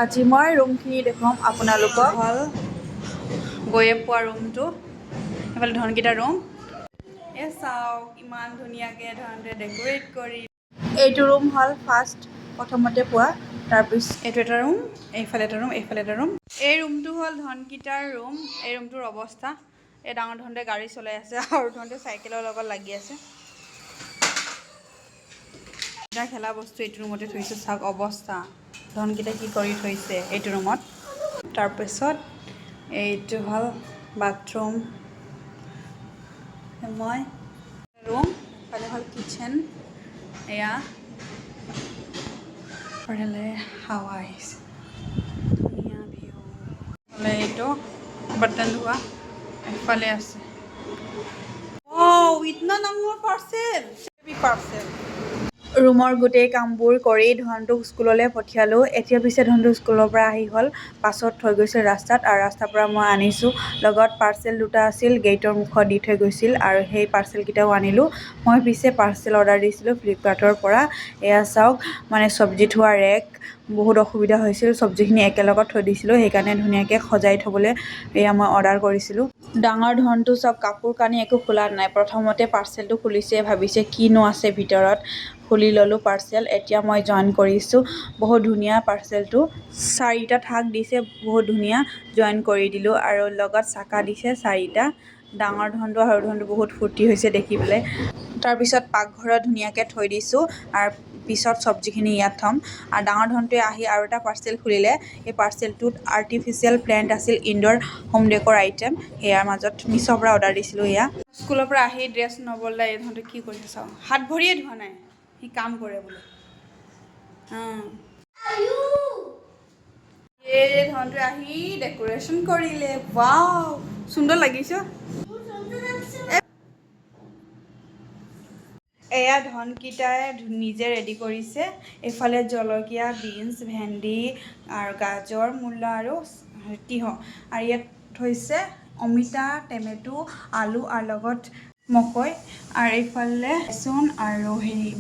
আজি মই ৰুমখিনি দেখুৱাম আপোনালোকক। হ'ল গৈয়ে পোৱা ৰুমটো, এইফালে ধনকেইটা ৰুম। চাওক ইমান ধুনীয়াকৈ ধৰণে ডেক'ৰেট কৰি। এইটো ৰুম হ'ল প্ৰথমতে পোৱা, তাৰপিছত এইটো এটা ৰুম, এইফালে এটা ৰুম, এইফালে এটা ৰুম। এই ৰুমটো হ'ল ধনকেইটাৰ ৰুম। এই ৰুমটোৰ অৱস্থা, এই ডাঙৰ ধৰণে গাড়ী চলাই আছে আৰু ধৰণে চাইকেলৰ লগত লাগি আছে। এটা খেলা বস্তু এইটো ৰুমতে থৈছোঁ, চাওক অৱস্থা ধনকেইটা কি কৰি থৈছে এইটো ৰুমত। তাৰপিছত এইটো হ'ল বাথৰুম, মই ৰুম, ইফালে হ'ল কিটচেন, এয়া হাৱা আহিছে, ধুনীয়া ভিউ। এইটো বৰ্তন ধোৱা, এফালে আছে। ইতনা ডাঙৰ পাৰ্চেল। ৰুমৰ গোটেই কামবোৰ কৰি ধনটোক স্কুললৈ পঠিয়ালোঁ। এতিয়া পিছে ধনটো স্কুলৰ পৰা আহি হ'ল, পাছত থৈ গৈছিল ৰাস্তাত, আৰু ৰাস্তাৰ পৰা মই আনিছোঁ। লগত পাৰ্চেল দুটা আছিল, গেটৰ মুখত দি থৈ গৈছিল, আৰু সেই পাৰ্চেলকেইটাও আনিলোঁ। মই পিছে পাৰ্চেল অৰ্ডাৰ দিছিলোঁ ফ্লিপকাৰ্টৰ পৰা। এয়া চাওক, মানে চব্জি থোৱা ৰেক, বহুত অসুবিধা হৈছিল, চব্জিখিনি একেলগত থৈ দিছিলোঁ, সেইকাৰণে ধুনীয়াকৈ সজাই থ'বলৈ এয়া মই অৰ্ডাৰ কৰিছিলোঁ। ডাঙৰ ধনটো চব কাপোৰ কানি একো খোলা নাই, প্ৰথমতে পাৰ্চেলটো খুলিছে, ভাবিছে কিনো আছে ভিতৰত। খুলি ল'লোঁ পাৰ্চেল, এতিয়া মই জইন কৰিছোঁ। বহুত ধুনীয়া পাৰ্চেলটো, 4টা থাক দিছে, বহুত ধুনীয়া। জইন কৰি দিলোঁ, আৰু লগত চাকা দিছে 4টা। ডাঙৰ ধনটো আৰু ধনটো বহুত ফূৰ্তি হৈছে দেখি পেলাই। তাৰপিছত পাকঘৰত ধুনীয়াকৈ থৈ দিছোঁ, আৰু পিছত চব্জিখিনি ইয়াত থ'ম। আৰু ডাঙৰ ধনটোৱে আহি আৰু এটা পাৰ্চেল খুলিলে। এই পাৰ্চেলটোত আৰ্টিফিচিয়েল প্লেণ্ট আছিল, ইনড'ৰ হোম ডেকৰ আইটেম। সেয়াৰ মাজত মিছ'ৰ পৰা অৰ্ডাৰ দিছিলোঁ। এয়া স্কুলৰ পৰা আহি ড্ৰেছ নবদলাই এই ধৰণে কি কৰিছে চাওঁ, হাত ভৰিয়ে ধোৱা নাই, সি কাম কৰে বোলে। এই ধৰণটোৱে আহি ডেক'ৰেশ্যন কৰিলে, ৱাও সুন্দৰ লাগিছে। এয়া ধনকেইটাই নিজে ৰেডি কৰিছে। এইফালে জলকীয়া, বিনছ, ভেন্দি আৰু গাজৰ, মূলা আৰু তিয়ঁহ, আৰু ইয়াত থৈছে অমিতা, টেমেটো, আলু, আৰু লগত মকই, আৰু এইফালে লচুন আৰু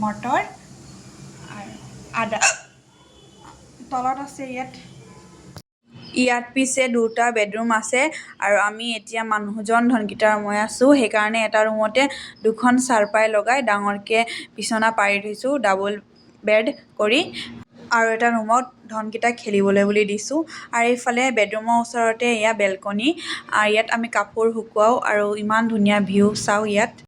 মটৰ আৰু আদা তলত আছে। ইয়াত পিছে 2টা বেডৰুম আছে, আৰু আমি এতিয়া মানুহজন ধনকেইটাৰ মই আছোঁ, সেইকাৰণে এটা ৰুমতে 2খন চাৰপাই লগাই ডাঙৰকৈ বিচনা পাৰি থৈছোঁ, ডাবল বেড কৰি। আৰু এটা ৰুমত ধনকেইটাক খেলিবলৈ বুলি দিছোঁ। আৰু এইফালে বেডৰুমৰ ওচৰতে এয়া বেলকনি, আৰু ইয়াত আমি কাপোৰ শুকুৱাওঁ, আৰু ইমান ধুনীয়া ভিউ চাওঁ ইয়াত।